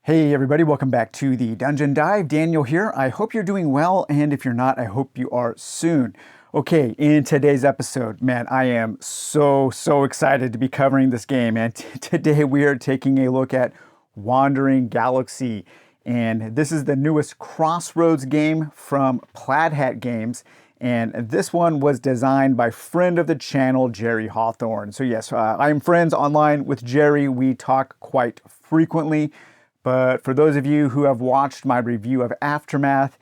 Hey everybody, welcome back to the Dungeon Dive. Daniel here. I hope you're doing well, and if you're not, I hope you are soon. Okay, in today's episode, man, I am so excited to be covering this game, and today we are taking a look at Wandering Galaxy, and this is the newest Crossroads game from Plaid Hat Games. And this one was designed by friend of the channel, Jerry Hawthorne. So yes, I am friends online with Jerry. We talk quite frequently. But for those of you who have watched my review of Aftermath,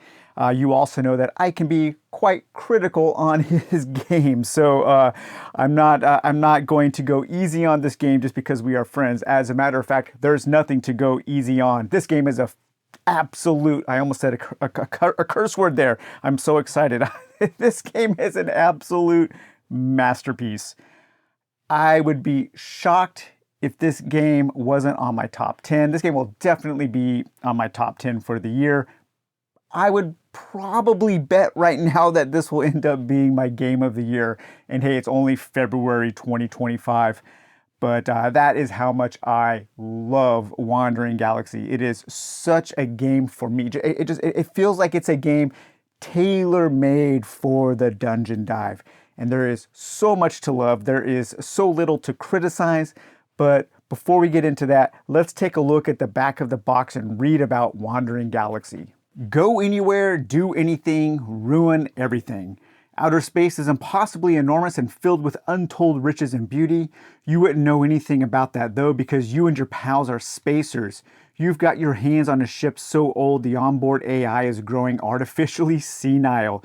you also know that I can be quite critical on his game. So I'm not going to go easy on this game just because we are friends. As a matter of fact, there's nothing to go easy on. This game is a absolute, I almost said a curse word there. I'm so excited. This game is an absolute masterpiece. I would be shocked if this game wasn't on my top 10. This game will definitely be on my top 10 for the year. I would probably bet right now that this will end up being my game of the year. And hey, it's only February 2025. But that is how much I love Wandering Galaxy. It is such a game for me. It feels like it's a game tailor-made for the Dungeon Dive. And there is so much to love. There is so little to criticize. But before we get into that, let's take a look at the back of the box and read about Wandering Galaxy. Go anywhere, do anything, ruin everything. Outer space is impossibly enormous and filled with untold riches and beauty. You wouldn't know anything about that though, because you and your pals are spacers. You've got your hands on a ship so old the onboard AI is growing artificially senile.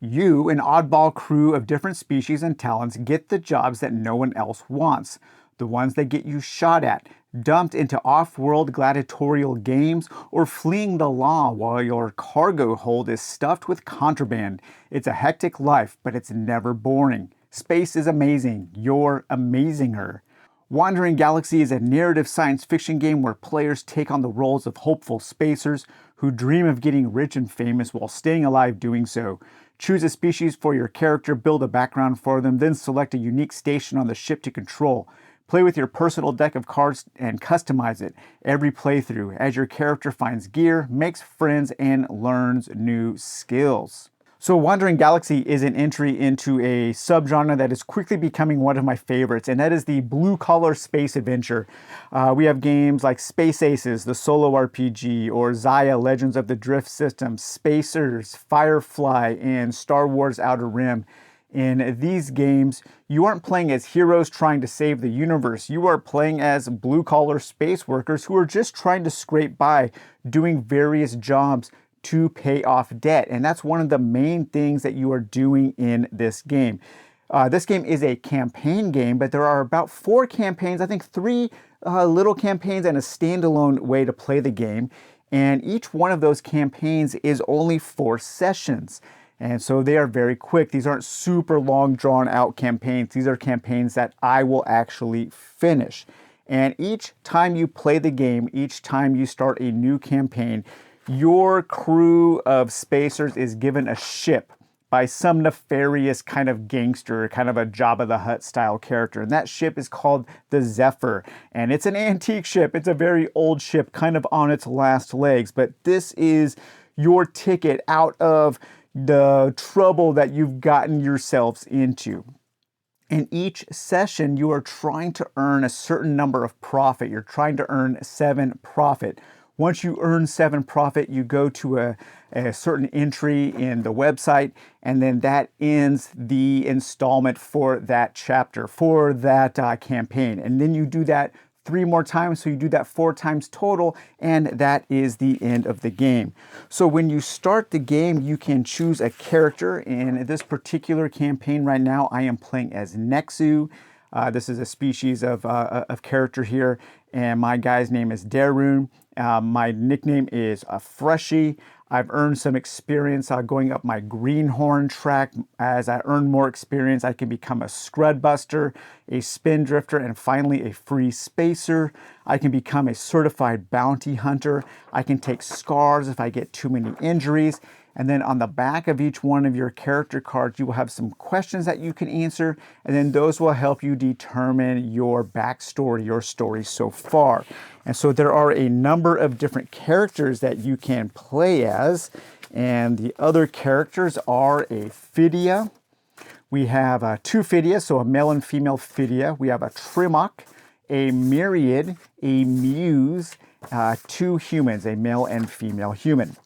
You, an oddball crew of different species and talents, get the jobs that no one else wants. The ones that get you shot at, dumped into off-world gladiatorial games, or fleeing the law while your cargo hold is stuffed with contraband. It's a hectic life, but it's never boring. Space is amazing. You're amazing her. Wandering Galaxy is a narrative science fiction game where players take on the roles of hopeful spacers who dream of getting rich and famous while staying alive doing so. Choose a species for your character, build a background for them, then select a unique station on the ship to control. Play with your personal deck of cards and customize it every playthrough as your character finds gear, makes friends, and learns new skills. So Wandering Galaxy is an entry into a subgenre that is quickly becoming one of my favorites, and that is the blue-collar space adventure. We have games like Space Aces, the solo RPG, or Zaya, Legends of the Drift System, Spacers, Firefly, and Star Wars Outer Rim. In these games, you aren't playing as heroes trying to save the universe. You are playing as blue-collar space workers who are just trying to scrape by, doing various jobs to pay off debt. And that's one of the main things that you are doing in this game. This game is a campaign game, but there are about 4 campaigns, I think 3 little campaigns and a standalone way to play the game. And each one of those campaigns is only 4 sessions. And so they are very quick. These aren't super long drawn out campaigns. These are campaigns that I will actually finish. And each time you play the game, each time you start a new campaign, your crew of spacers is given a ship by some nefarious kind of gangster, kind of a Jabba the Hutt style character. And that ship is called the Zephyr. And it's an antique ship. It's a very old ship, kind of on its last legs. But this is your ticket out of the trouble that you've gotten yourselves into. In each session, you are trying to earn a certain number of profit. You're trying to earn 7 profit. Once you earn 7 profit, you go to a certain entry in the website, and then that ends the installment for that chapter, for that campaign. And then you do that 3 more times, so you do that 4 times total, and that is the end of the game. So when you start the game, you can choose a character. In this particular campaign right now, I am playing as Nexu. This is a species of character here, and my guy's name is Darun. My nickname is Freshie. I've earned some experience going up my greenhorn track. As I earn more experience, I can become a scrudbuster, a spindrifter, and finally a free spacer. I can become a certified bounty hunter. I can take scars if I get too many injuries. And then on the back of each one of your character cards, you will have some questions that you can answer. And then those will help you determine your backstory, your story so far. And so there are a number of different characters that you can play as. And the other characters are a Phidia. We have two Phidias, so a male and female Phidia. We have a Trimok, a Myriad, a Muse, two humans, a male and female human.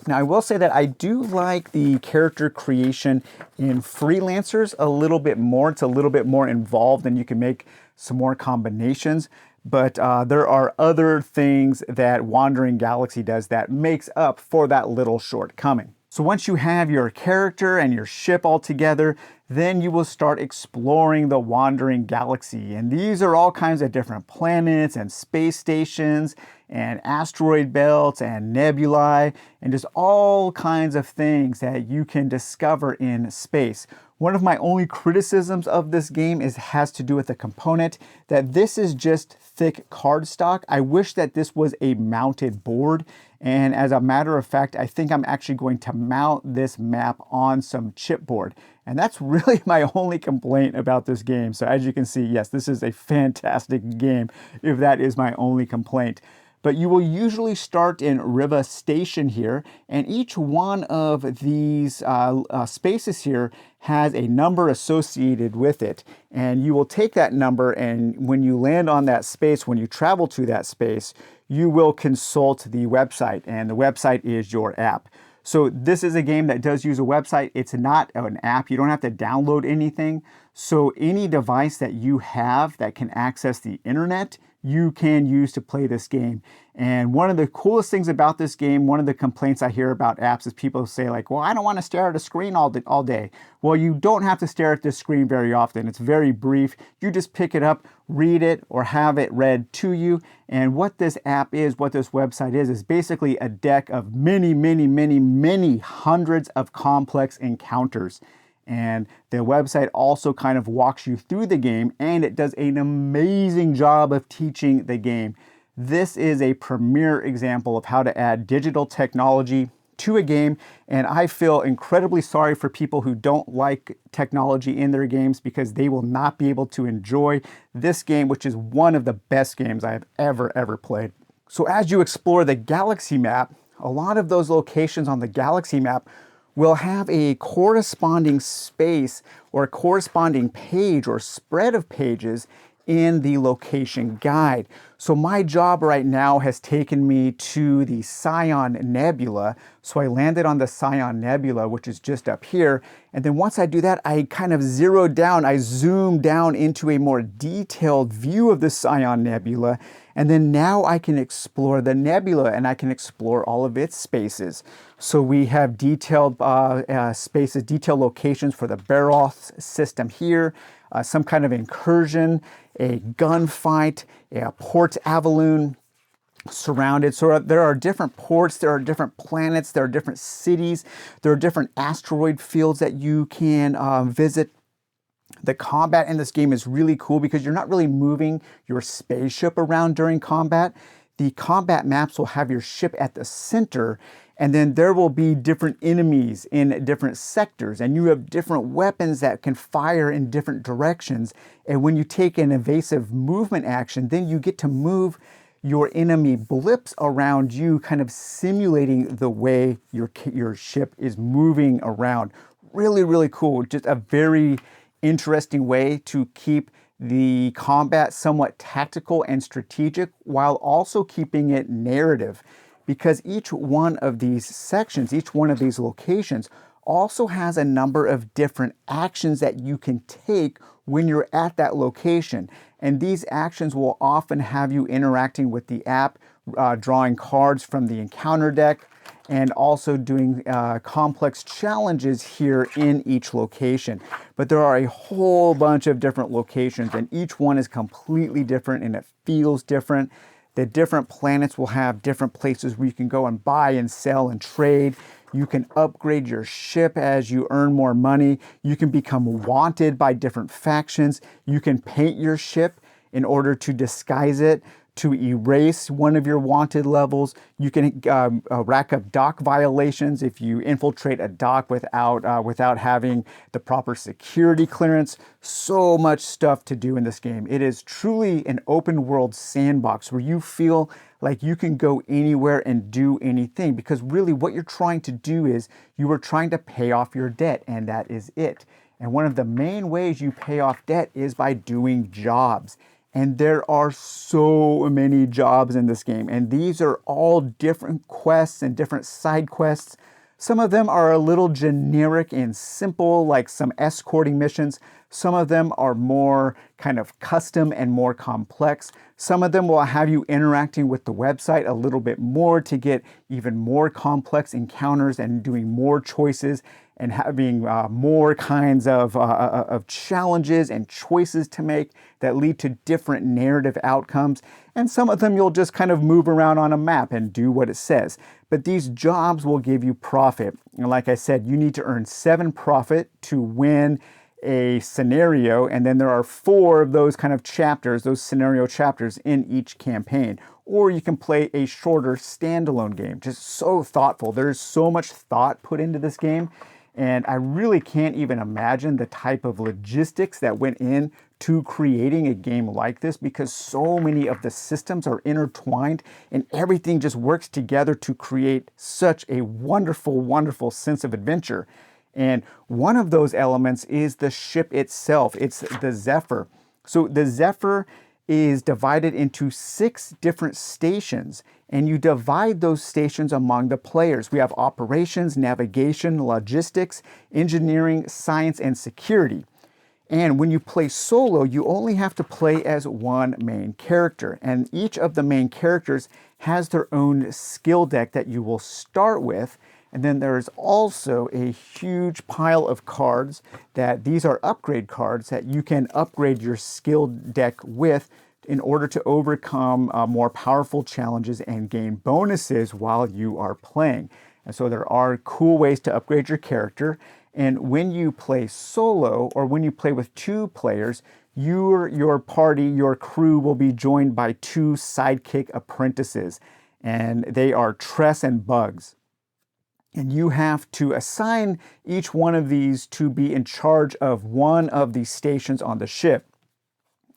Now, I will say that I do like the character creation in Freelancers a little bit more. It's a little bit more involved and you can make some more combinations. But there are other things that Wandering Galaxy does that makes up for that little shortcoming. So once you have your character and your ship all together, then you will start exploring the Wandering Galaxy. And these are all kinds of different planets and space stations and asteroid belts and nebulae and just all kinds of things that you can discover in space. One of my only criticisms of this game has to do with the component that this is just thick cardstock. I wish that this was a mounted board. And as a matter of fact, I think I'm actually going to mount this map on some chipboard. And that's really my only complaint about this game. So as you can see, yes, this is a fantastic game if that is my only complaint. But you will usually start in Riva Station here, and each one of these spaces here has a number associated with it. And you will take that number, and when you land on that space, when you travel to that space, you will consult the website, and the website is your app. So this is a game that does use a website. It's not an app. You don't have to download anything. So any device that you have that can access the internet, you can use to play this game. And one of the coolest things about this game, one of the complaints I hear about apps is people say like, well, I don't want to stare at a screen all day. Well, you don't have to stare at this screen very often. It's very brief. You just pick it up, read it, or have it read to you. And what this app is, what this website is basically a deck of many hundreds of complex encounters. And the website also kind of walks you through the game, and it does an amazing job of teaching the game. This is a premier example of how to add digital technology to a game, and I feel incredibly sorry for people who don't like technology in their games because they will not be able to enjoy this game, which is one of the best games I have ever played. So as you explore the galaxy map, a lot of those locations on the galaxy map will have a corresponding space or a corresponding page or spread of pages in the location guide. So my job right now has taken me to the Scion Nebula. So I landed on the Scion Nebula, which is just up here. And then once I do that, I kind of zero down, I zoom down into a more detailed view of the Scion Nebula. And then now I can explore the nebula and I can explore all of its spaces. So we have detailed spaces, detailed locations for the Baroth system here, some kind of incursion, a gunfight, a Port Avaloon surrounded. So there are different ports, there are different planets, there are different cities, there are different asteroid fields that you can visit. The combat in this game is really cool because you're not really moving your spaceship around during combat. The combat maps will have your ship at the center, and then there will be different enemies in different sectors, and you have different weapons that can fire in different directions. And when you take an evasive movement action, then you get to move your enemy blips around you, kind of simulating the way your ship is moving around. Really cool. Just a very interesting way to keep the combat somewhat tactical and strategic while also keeping it narrative, because each one of these sections, each one of these locations also has a number of different actions that you can take when you're at that location. And these actions will often have you interacting with the app, drawing cards from the encounter deck, and also doing complex challenges here in each location. But there are a whole bunch of different locations, and each one is completely different and it feels different. The different planets will have different places where you can go and buy and sell and trade. You can upgrade your ship as you earn more money. You can become wanted by different factions. You can paint your ship in order to disguise it. to erase one of your wanted levels. You can rack up dock violations if you infiltrate a dock without having the proper security clearance. So much stuff to do in this game. It is truly an open world sandbox where you feel like you can go anywhere and do anything, because really what you're trying to do is you are trying to pay off your debt, and that is it. And one of the main ways you pay off debt is by doing jobs. And there are so many jobs in this game, and these are all different quests and different side quests. Some of them are a little generic and simple, like some escorting missions. Some of them are more kind of custom and more complex. Some of them will have you interacting with the website a little bit more to get even more complex encounters and doing more choices and having more kinds of challenges and choices to make that lead to different narrative outcomes. And some of them you'll just kind of move around on a map and do what it says. But these jobs will give you profit. And like I said, you need to earn 7 profit to win a scenario, and then there are 4 of those kind of chapters, those scenario chapters in each campaign. Or you can play a shorter standalone game. Just so thoughtful. There's so much thought put into this game, and I really can't even imagine the type of logistics that went in to creating a game like this, because so many of the systems are intertwined and everything just works together to create such a wonderful, wonderful sense of adventure. And one of those elements is the ship itself. It's the Zephyr. So the Zephyr is divided into 6 different stations, and you divide those stations among the players. We have operations, navigation, logistics, engineering, science, and security. And when you play solo, you only have to play as one main character, and each of the main characters has their own skill deck that you will start with. And then there's also a huge pile of cards that these are upgrade cards that you can upgrade your skill deck with in order to overcome more powerful challenges and gain bonuses while you are playing. And so there are cool ways to upgrade your character. And when you play solo, or when you play with 2 players, your party, your crew will be joined by 2 sidekick apprentices. And they are Tress and Bugs. And you have to assign each one of these to be in charge of one of these stations on the ship.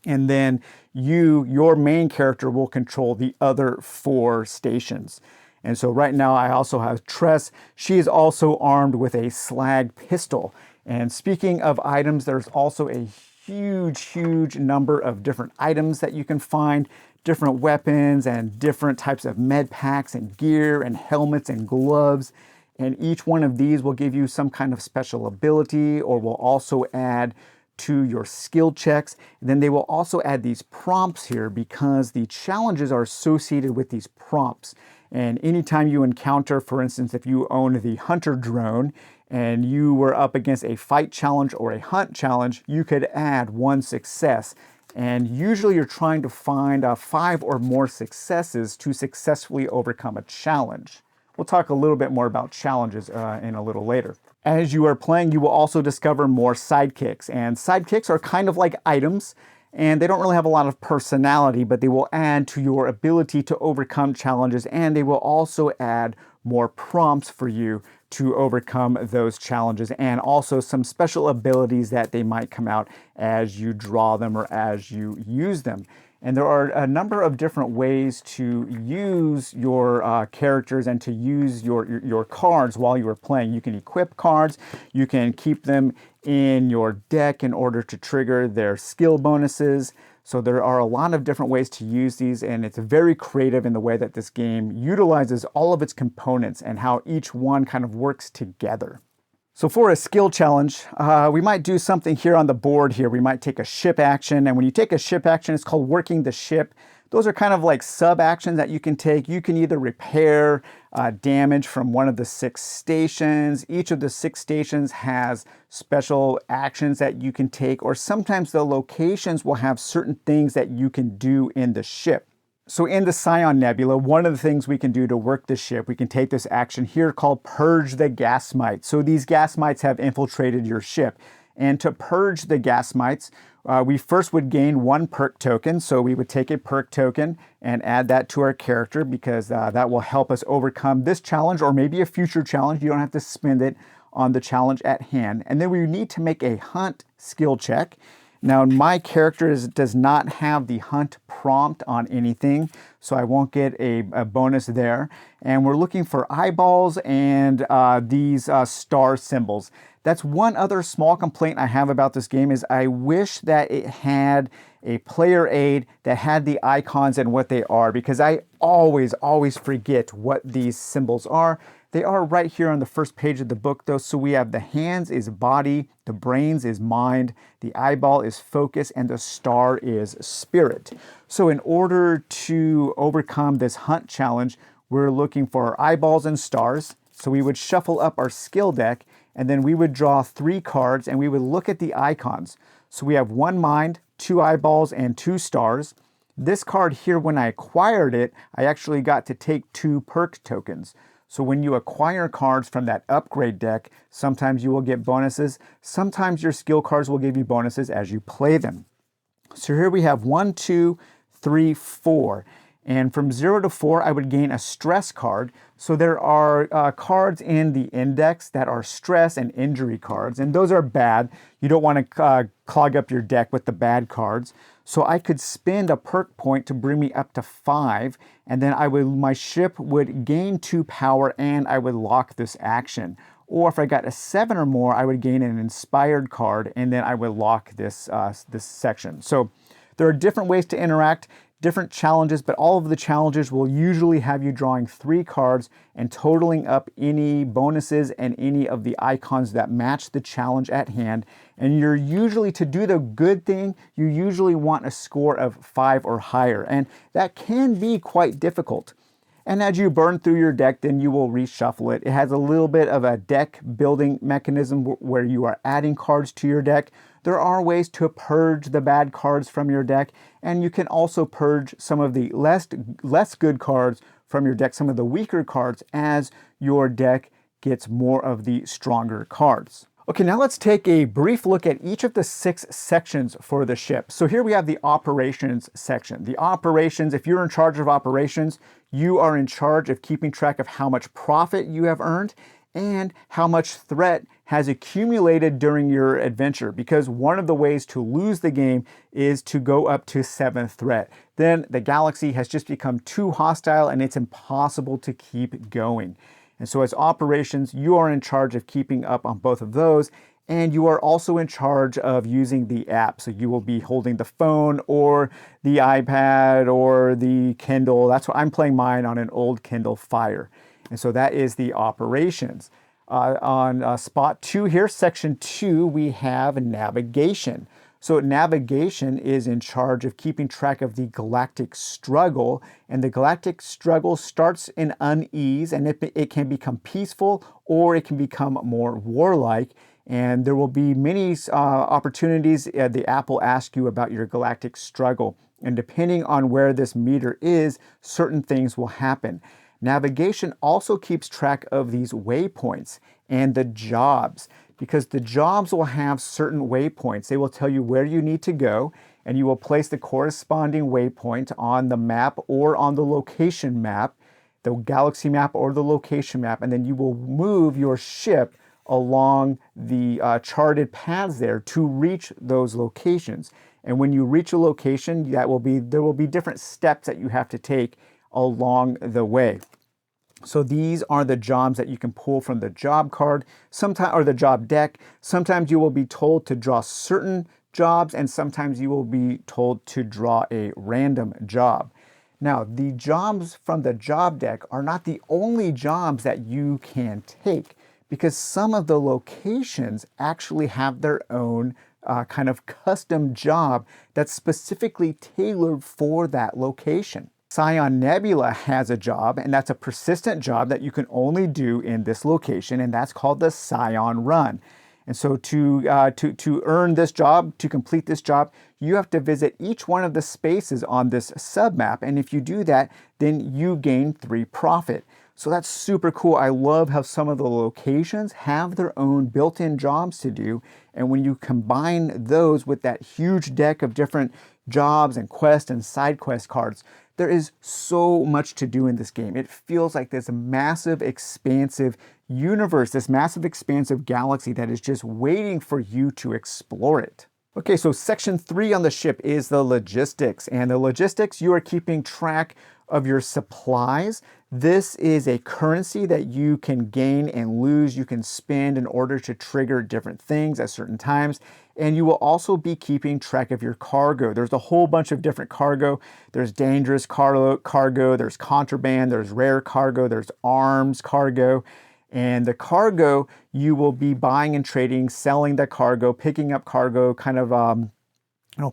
And then your main character will control the other 4 stations. And so right now I also have Tress. She is also armed with a slag pistol. And speaking of items, there's also a huge number of different items that you can find, different weapons and different types of med packs and gear and helmets and gloves. And each one of these will give you some kind of special ability, or will also add to your skill checks. And then they will also add these prompts here, because the challenges are associated with these prompts. And anytime you encounter, for instance, if you own the hunter drone and you were up against a fight challenge or a hunt challenge, you could add 1 success. And usually you're trying to find 5 or more successes to successfully overcome a challenge. We'll talk a little bit more about challenges in a little later. As you are playing, you will also discover more sidekicks. And sidekicks are kind of like items, and they don't really have a lot of personality, but they will add to your ability to overcome challenges, and they will also add more prompts for you to overcome those challenges, and also some special abilities that they might come out as you draw them or as you use them. And there are a number of different ways to use your characters and to use your cards while you are playing. You can equip cards, you can keep them in your deck in order to trigger their skill bonuses. So there are a lot of different ways to use these, and it's very creative in the way that this game utilizes all of its components and how each one kind of works together. So for a skill challenge, we might do something here on the board here. We might take a ship action, and when you take a ship action, it's called working the ship. Those are kind of like sub-actions that you can take. You can either repair damage from one of the 6 stations. Each of the 6 stations has special actions that you can take, or sometimes the locations will have certain things that you can do in the ship. So in the Scion Nebula, one of the things we can do to work the ship, we can take this action here called Purge the Gas Mites. So these gas mites have infiltrated your ship. And to purge the gas mites, we first would gain 1 perk token. So we would take a perk token and add that to our character, because that will help us overcome this challenge or maybe a future challenge. You don't have to spend it on the challenge at hand. And then we need to make a hunt skill check. Now, my character does not have the hunt prompt on anything, so I won't get a bonus there. And we're looking for eyeballs and these star symbols. That's one other small complaint I have about this game, is I wish that it had a player aid that had the icons and what they are, because I always forget what these symbols are. They are right here on the first page of the book, though. So we have the hands is body, the brains is mind, the eyeball is focus, and the star is spirit. So in order to overcome this hunt challenge, we're looking for eyeballs and stars. So we would shuffle up our skill deck, and then we would draw 3 cards, and we would look at the icons. So we have 1 mind, 2 eyeballs, and 2 stars. This card here, when I acquired it, I actually got to take 2 perk tokens. So when you acquire cards from that upgrade deck, sometimes you will get bonuses. Sometimes your skill cards will give you bonuses as you play them. So here we have 1, 2, 3, 4. And from 0 to 4, I would gain a stress card. So there are cards in the index that are stress and injury cards, and those are bad. You don't want to clog up your deck with the bad cards. So I could spend a perk point to bring me up to 5, and then my ship would gain 2 power, and I would lock this action. Or if I got a 7 or more, I would gain an inspired card, and then I would lock this section. So there are different ways to interact, different challenges, but all of the challenges will usually have you drawing 3 cards and totaling up any bonuses and any of the icons that match the challenge at hand. And you're usually, to do the good thing, you usually want a score of 5 or higher, and that can be quite difficult. And as you burn through your deck, then you will reshuffle it. It has a little bit of a deck building mechanism where you are adding cards to your deck. There are ways to purge the bad cards from your deck, and you can also purge some of the less good cards from your deck, some of the weaker cards, as your deck gets more of the stronger cards. Okay, now let's take a brief look at each of the 6 sections for the ship. So here we have the operations section. The operations, if you're in charge of operations, you are in charge of keeping track of how much profit you have earned and how much threat has accumulated during your adventure, because one of the ways to lose the game is to go up to 7th threat. Then the galaxy has just become too hostile and it's impossible to keep going. And so as operations, you are in charge of keeping up on both of those, and you are also in charge of using the app. So you will be holding the phone or the iPad or the Kindle. That's what I'm playing mine on, an old Kindle Fire. And so that is the operations. On spot 2 here, section 2, we have navigation. So navigation is in charge of keeping track of the galactic struggle, and the galactic struggle starts in unease, and it can become peaceful or it can become more warlike. And there will be many opportunities the app will ask you about your galactic struggle, and depending on where this meter is, certain things will happen. Navigation also keeps track of these waypoints and the jobs, because the jobs will have certain waypoints. They will tell you where you need to go, and you will place the corresponding waypoint on the map or on the location map, the galaxy map or the location map, and then you will move your ship along the charted paths there to reach those locations. And when you reach a location, there will be different steps that you have to take along the way. So these are the jobs that you can pull from the job card, or the job deck. Sometimes you will be told to draw certain jobs, and sometimes you will be told to draw a random job. Now, the jobs from the job deck are not the only jobs that you can take, because some of the locations actually have their own kind of custom job that's specifically tailored for that location. Scion Nebula has a job, and that's a persistent job that you can only do in this location, and that's called the Scion Run. And so to earn this job, to complete this job, you have to visit each one of the spaces on this submap, and if you do that, then you gain 3 profit. So that's super cool. I love how some of the locations have their own built-in jobs to do. And when you combine those with that huge deck of different jobs and quest and side quest cards, there is so much to do in this game. It feels like this massive, expansive universe, this massive, expansive galaxy that is just waiting for you to explore it. Okay, so section 3 on the ship is the logistics. And the logistics, you are keeping track of your supplies. This is a currency that you can gain and lose. You can spend in order to trigger different things at certain times. And you will also be keeping track of your cargo. There's a whole bunch of different cargo. There's dangerous cargo, there's contraband, there's rare cargo, there's arms cargo. And the cargo, you will be buying and trading, selling the cargo, picking up cargo, kind of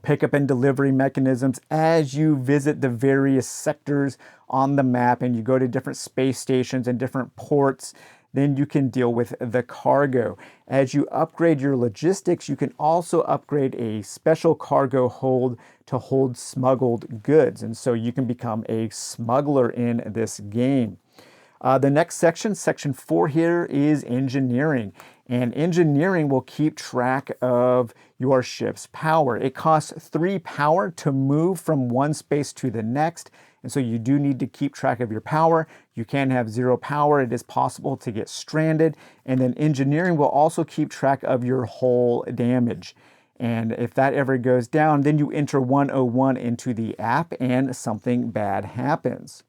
pickup and delivery mechanisms as you visit the various sectors on the map and you go to different space stations and different ports. Then you can deal with the cargo. As you upgrade your logistics, you can also upgrade a special cargo hold to hold smuggled goods. And so you can become a smuggler in this game. The next section, section 4 here, is engineering. And engineering will keep track of your ship's power. It costs 3 power to move from one space to the next. And so you do need to keep track of your power. You can have 0 power. It is possible to get stranded. And then engineering will also keep track of your hull damage. And if that ever goes down, then you enter 101 into the app and something bad happens.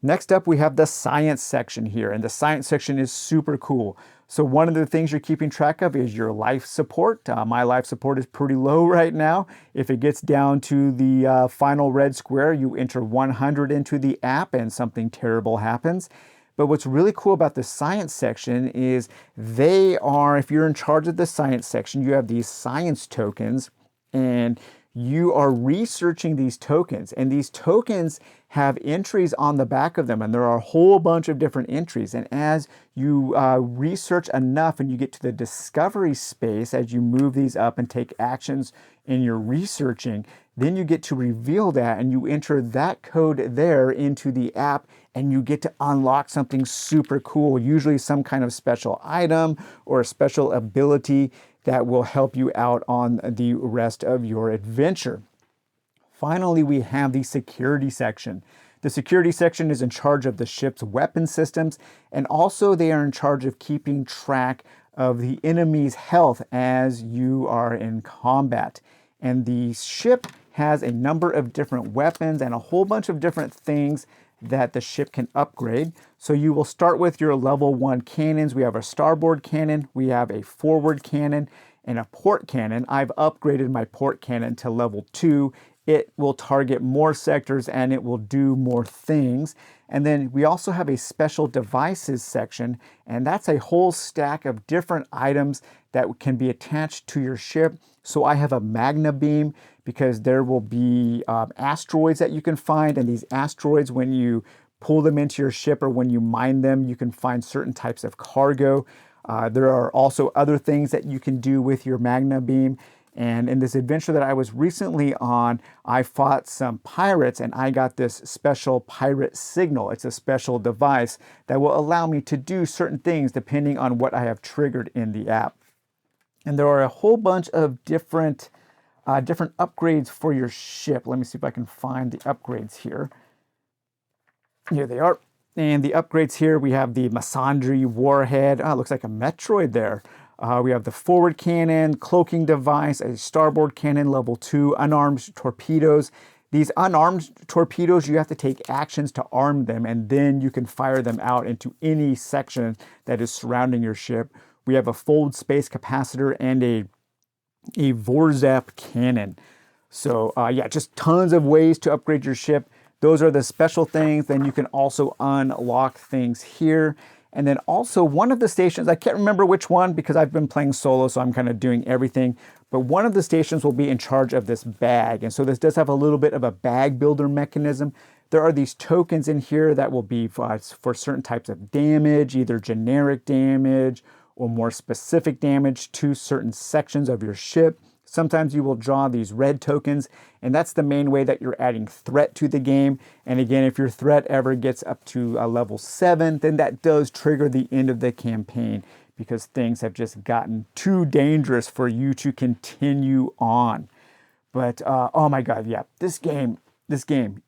Next up, we have the science section here, and the science section is super cool. So one of the things you're keeping track of is your life support. My life support is pretty low right now. If it gets down to the final red square, you enter 100 into the app and something terrible happens. But what's really cool about the science section is if you're in charge of the science section, you have these science tokens, and you are researching these tokens, and these tokens have entries on the back of them, and there are a whole bunch of different entries. And as you research enough and you get to the discovery space, as you move these up and take actions in your researching, then you get to reveal that and you enter that code there into the app, and you get to unlock something super cool, usually some kind of special item or a special ability that will help you out on the rest of your adventure. Finally, we have the security section. The security section is in charge of the ship's weapon systems, and also they are in charge of keeping track of the enemy's health as you are in combat. And the ship has a number of different weapons and a whole bunch of different things that the ship can upgrade. So you will start with your level 1 cannons. We have a starboard cannon, we have a forward cannon, and a port cannon. I've upgraded my port cannon to level 2. It will target more sectors and it will do more things. And then we also have a special devices section, and that's a whole stack of different items that can be attached to your ship. So I have a magna beam because there will be asteroids that you can find, and these asteroids, when you pull them into your ship or when you mine them, you can find certain types of cargo. There are also other things that you can do with your magna beam. And in this adventure that I was recently on, I fought some pirates and I got this special pirate signal. It's a special device that will allow me to do certain things depending on what I have triggered in the app. And there are a whole bunch of different upgrades for your ship. Let me see if I can find the upgrades here. Here they are. And the upgrades here, we have the Masandri warhead. Oh, it looks like a Metroid there. We have the forward cannon, cloaking device, a starboard cannon, level 2, unarmed torpedoes. These unarmed torpedoes, you have to take actions to arm them, and then you can fire them out into any section that is surrounding your ship. We have a fold space capacitor and a Vorzap cannon. So yeah, just tons of ways to upgrade your ship. Those are the special things. Then you can also unlock things here. And then also one of the stations, I can't remember which one because I've been playing solo, so I'm kind of doing everything. But one of the stations will be in charge of this bag. And so this does have a little bit of a bag builder mechanism. There are these tokens in here that will be for certain types of damage, either generic damage or more specific damage to certain sections of your ship. Sometimes you will draw these red tokens, and that's the main way that you're adding threat to the game. And again, if your threat ever gets up to a level 7, then that does trigger the end of the campaign because things have just gotten too dangerous for you to continue on. But oh my God, yeah, this game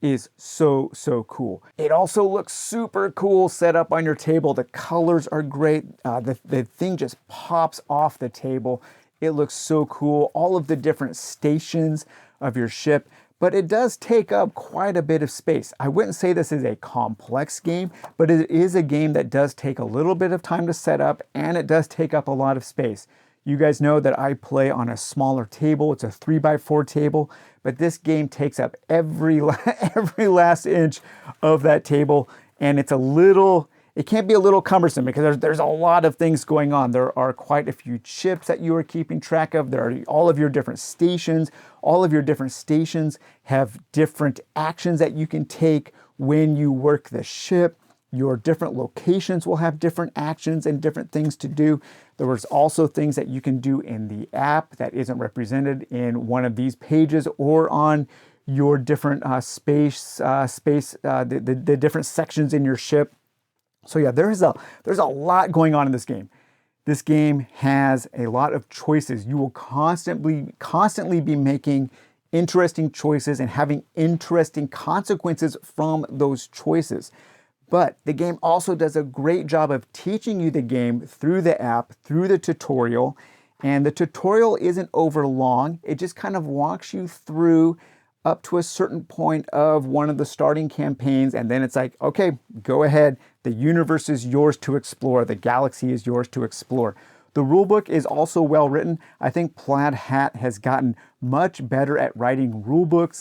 is so cool. It also looks super cool set up on your table. The colors are great. The thing just pops off the table. It looks so cool. All of the different stations of your ship, but it does take up quite a bit of space. I wouldn't say this is a complex game, but it is a game that does take a little bit of time to set up, and it does take up a lot of space. You guys know that I play on a smaller table. It's a 3x4 table, but this game takes up every last inch of that table, and it can be a little cumbersome because there's a lot of things going on. There are quite a few chips that you are keeping track of. There are all of your different stations. All of your different stations have different actions that you can take when you work the ship. Your different locations will have different actions and different things to do. There was also things that you can do in the app that isn't represented in one of these pages or on your different the different sections in your ship. So yeah, there's a lot going on in this game. This game has a lot of choices. You will constantly be making interesting choices and having interesting consequences from those choices. But the game also does a great job of teaching you the game through the app, through the tutorial. And the tutorial isn't over long. It just kind of walks you through up to a certain point of one of the starting campaigns. And then it's like, okay, go ahead. The universe is yours to explore. The galaxy is yours to explore. The rulebook is also well written. I think Plaid Hat has gotten much better at writing rulebooks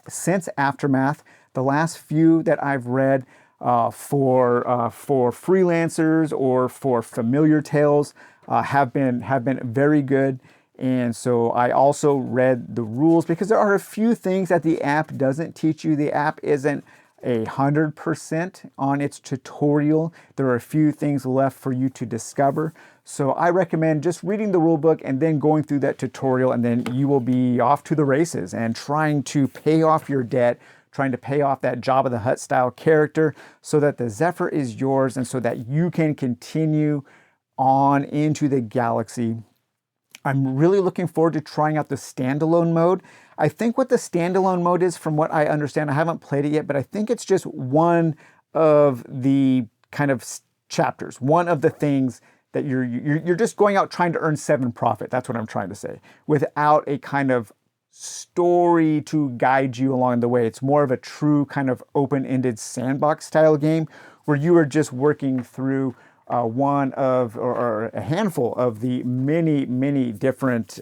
since Aftermath. The last few that I've read for freelancers or for familiar tales have been very good. And so I also read the rules because there are a few things that the app doesn't teach you. The app isn't 100% on its tutorial. There are a few things left for you to discover. So I recommend just reading the rulebook and then going through that tutorial, and then you will be off to the races and trying to pay off your debt, trying to pay off that Jabba the Hutt style character so that the Zephyr is yours and so that you can continue on into the galaxy. I'm really looking forward to trying out the standalone mode. I think what the standalone mode is, from what I understand, I haven't played it yet, but I think it's just one of the kind of chapters, one of the things that you're just going out trying to earn 7 profit. That's what I'm trying to say, without a kind of story to guide you along the way. It's more of a true kind of open-ended sandbox style game where you are just working through one of, or a handful of the many different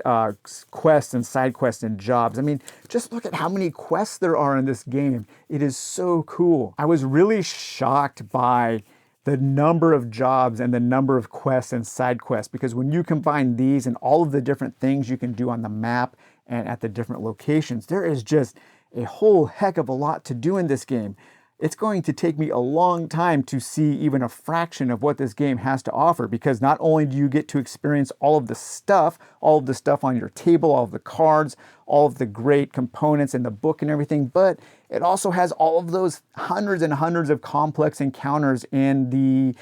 quests and side quests and jobs. I mean, just look at how many quests there are in this game. It is so cool. I was really shocked by the number of jobs and the number of quests and side quests, because when you combine these and all of the different things you can do on the map and at the different locations, there is just a whole heck of a lot to do in this game. It's going to take me a long time to see even a fraction of what this game has to offer, because not only do you get to experience all of the stuff on your table, all of the cards, all of the great components in the book and everything, but it also has all of those hundreds and hundreds of complex encounters in the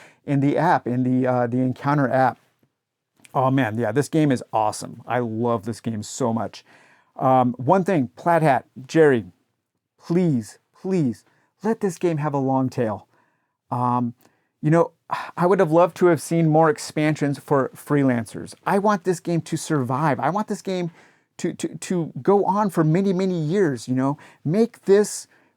app, in the encounter app. Oh man, yeah, this game is awesome. I love this game so much. One thing, Plaid Hat, Jerry, please, let this game have a long tail. I would have loved to have seen more expansions for freelancers. I want this game to survive. I want this game to go on for many years.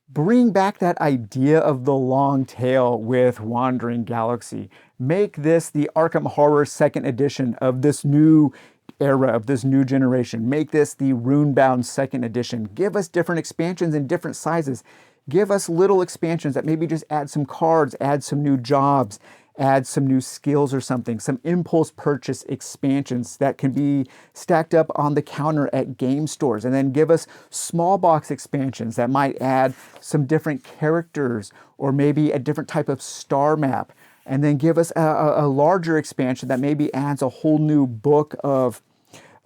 Bring back that idea of the long tail with Wandering Galaxy. Make this the Arkham Horror 2nd edition of this new era, of this new generation. Make this the Runebound 2nd edition. Give us different expansions in different sizes. Give us little expansions that maybe just add some cards, add some new jobs, add some new skills or something, some impulse purchase expansions that can be stacked up on the counter at game stores. And then give us small box expansions that might add some different characters or maybe a different type of star map. And then give us a larger expansion that maybe adds a whole new book of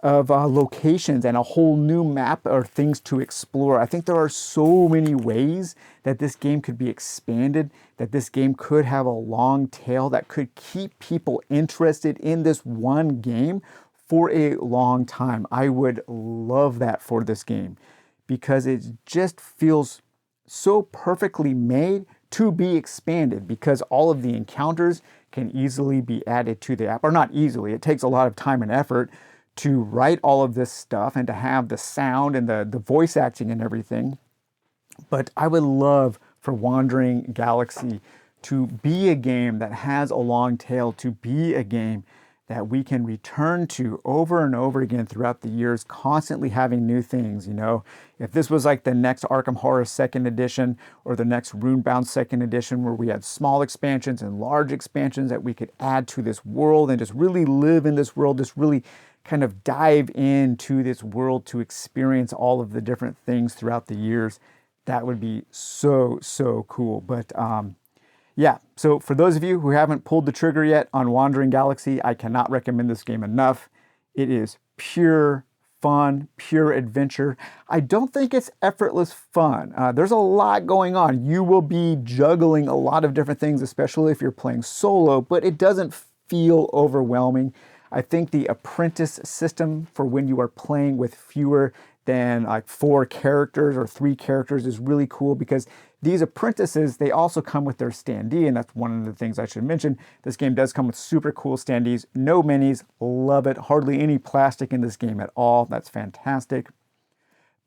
of locations and a whole new map or things to explore. I think there are so many ways that this game could be expanded, that this game could have a long tail that could keep people interested in this one game for a long time. I would love that for this game because it just feels so perfectly made to be expanded, because all of the encounters can easily be added to the app, or not easily. It takes a lot of time and effort to write all of this stuff and to have the sound and the voice acting and everything. But I would love for Wandering Galaxy to be a game that has a long tail, to be a game that we can return to over and over again throughout the years, constantly having new things. You know, if this was like the next Arkham Horror 2nd Edition or the next Runebound 2nd Edition, where we had small expansions and large expansions that we could add to this world and just really live in this world, just really kind of dive into this world to experience all of the different things throughout the years, that would be so, so cool. But yeah, so for those of you who haven't pulled the trigger yet on Wandering Galaxy, I cannot recommend this game enough. It is pure fun, pure adventure. I don't think it's effortless fun. There's a lot going on. You will be juggling a lot of different things, especially if you're playing solo, but it doesn't feel overwhelming. I think the apprentice system for when you are playing with fewer than like 4 characters or 3 characters is really cool, because these apprentices, they also come with their standee, and that's one of the things I should mention. This game does come with super cool standees. No minis, love it. Hardly any plastic in this game at all. That's fantastic.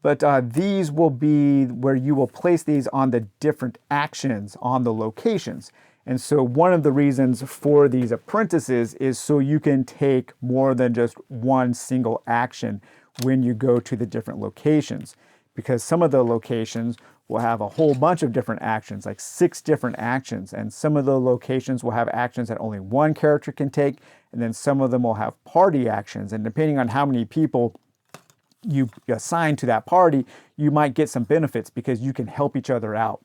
But these will be where you will place these on the different actions on the locations. And so one of the reasons for these apprentices is so you can take more than just one single action when you go to the different locations, because some of the locations will have a whole bunch of different actions, like 6 different actions. And some of the locations will have actions that only one character can take. And then some of them will have party actions. And depending on how many people you assign to that party, you might get some benefits because you can help each other out.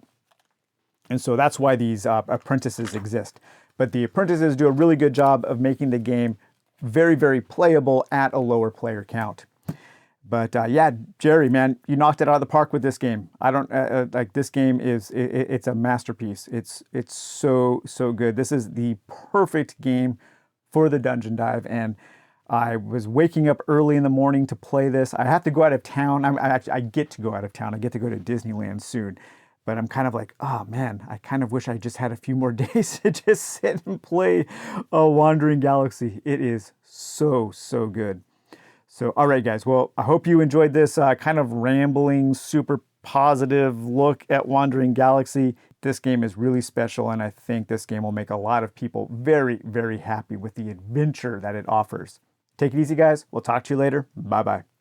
And so that's why these apprentices exist. But the apprentices do a really good job of making the game very, very playable at a lower player count. But yeah, Jerry, man, you knocked it out of the park with this game. I don't like this game is it's a masterpiece. It's so good. This is the perfect game for the Dungeon Dive, and I was waking up early in the morning to play this. I have to go out of town. I get to go out of town. I get to go to Disneyland soon. But I'm kind of like, oh man, I kind of wish I just had a few more days to just sit and play a Wandering Galaxy. It is so good. So, all right, guys. Well, I hope you enjoyed this kind of rambling, super positive look at Wandering Galaxy. This game is really special, and I think this game will make a lot of people very, very happy with the adventure that it offers. Take it easy, guys. We'll talk to you later. Bye-bye.